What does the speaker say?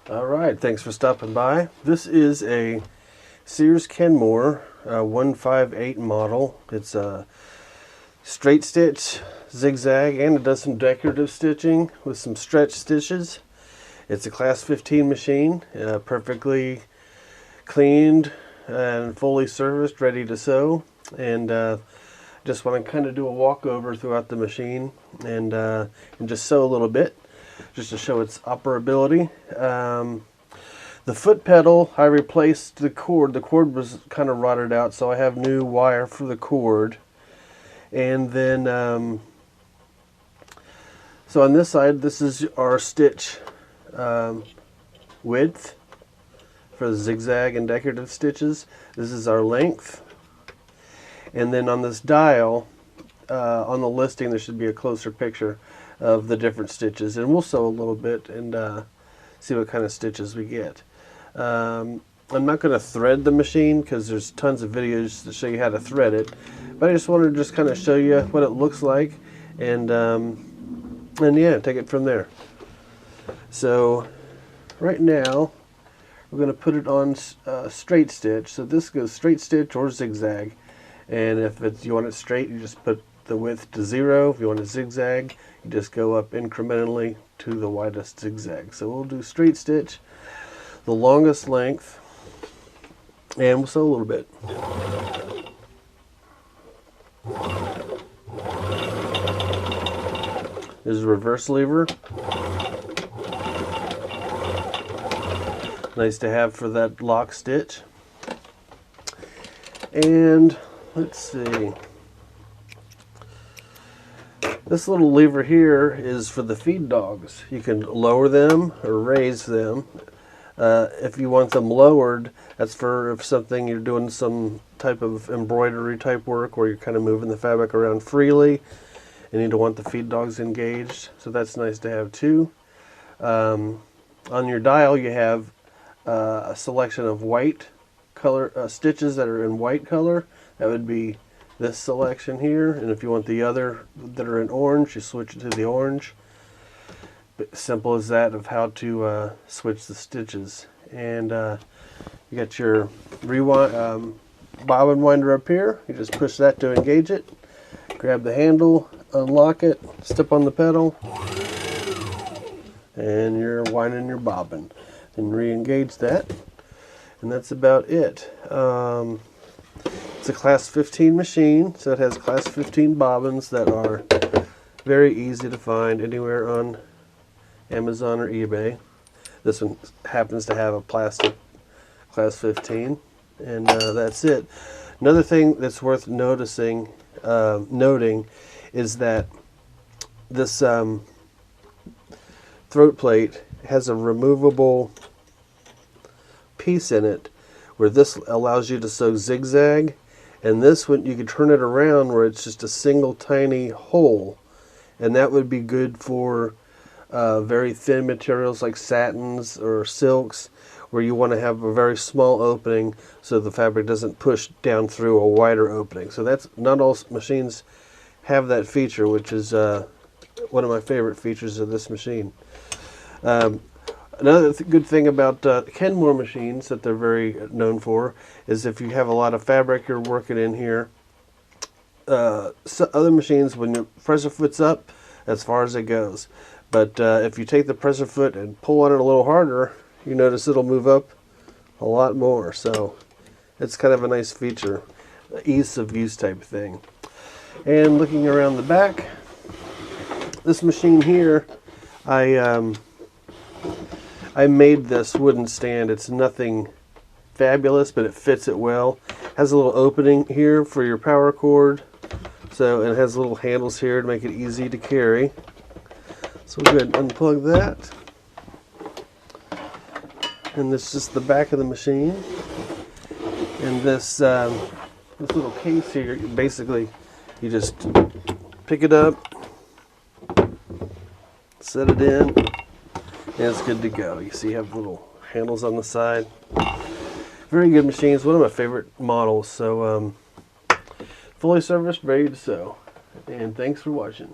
All right, thanks for stopping by. This is a Sears Kenmore 158 model. It's a straight stitch, zigzag, and it does some decorative stitching with some stretch stitches. It's a class 15 machine, perfectly cleaned and fully serviced, ready to sew. And just want to kind of do a walkover throughout the machine and just sew a little bit, just to show its operability. The foot pedal, I replaced the cord. The cord was kind of rotted out, so I have new wire for the cord. And then, so on this side, this is our stitch width for the zigzag and decorative stitches. This is our length. And then on this dial, on the listing, there should be a closer picture of the different stitches, and we'll sew a little bit and see what kind of stitches we get. I'm not going to thread the machine because there's tons of videos to show you how to thread it, but I just wanted to just kind of show you what it looks like, and yeah, take it from there. So right now we're going to put it on straight stitch. So this goes straight stitch or zigzag, and if you want it straight, you just put the width to 0. If you want to zigzag, you just go up incrementally to the widest zigzag. So we'll do straight stitch, the longest length, and we'll sew a little bit. There's a reverse lever. Nice to have for that lock stitch. And let's see. This little lever here is for the feed dogs. You can lower them or raise them. If you want them lowered, that's for if something you're doing some type of embroidery type work where you're kind of moving the fabric around freely and you don't want the feed dogs engaged. So that's nice to have too. On your dial, you have a selection of white color stitches that are in white color. That would be this selection here, and if you want the other that are in orange, you switch it to the orange. But simple as that of how to switch the stitches. And you got your rewind bobbin winder up here. You just push that to engage it. Grab the handle, unlock it, step on the pedal, and you're winding your bobbin. And re-engage that, and that's about it. It's a class 15 machine, so it has class 15 bobbins that are very easy to find anywhere on Amazon or eBay. This one happens to have a plastic class 15, and that's it. Another thing that's worth noting is that this throat plate has a removable piece in it where this allows you to sew zigzag, and this one you can turn it around where it's just a single tiny hole, and that would be good for very thin materials like satins or silks, where you want to have a very small opening so the fabric doesn't push down through a wider opening. So that's not all machines have that feature, which is one of my favorite features of this machine. Another good thing about Kenmore machines that they're very known for is if you have a lot of fabric you're working in here. So other machines, when your presser foot's up, as far as it goes. But if you take the presser foot and pull on it a little harder, you notice it'll move up a lot more. So it's kind of a nice feature, ease of use type thing. And looking around the back, this machine here, I made this wooden stand. It's nothing fabulous, but it fits it well. Has a little opening here for your power cord. So it has little handles here to make it easy to carry. So we'll go ahead and unplug that. And this is just the back of the machine. And this little case here, basically you just pick it up, set it in, and it's good to go. You see you have little handles on the side. Very good machines, one of my favorite models. So fully serviced, ready to sew. And thanks for watching.